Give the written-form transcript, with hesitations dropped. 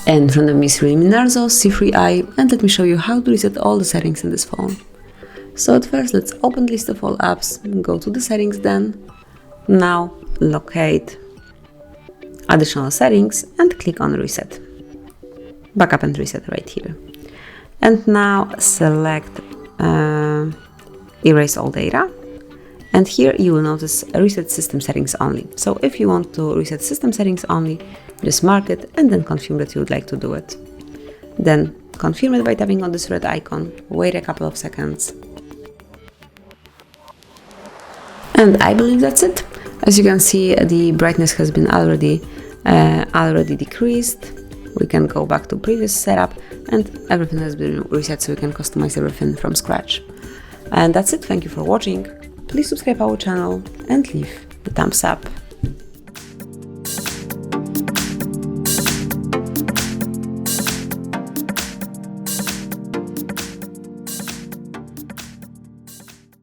In front of me is Realme C3i, and let me show you how to reset all the settings in this phone. So at first, let's open the list of all apps, go to the settings then. Now locate additional settings and click on reset. Backup and reset right here. And now select erase all data. And here you will notice reset system settings only. So if you want to reset system settings only, just mark it and then confirm that you would like to do it. Then confirm it by tapping on this red icon, wait a couple of seconds. And I believe that's it. As you can see, the brightness has been already decreased. We can go back to previous setup and everything has been reset, so we can customize everything from scratch. And that's it. Thank you for watching. Please subscribe our channel and leave the thumbs up.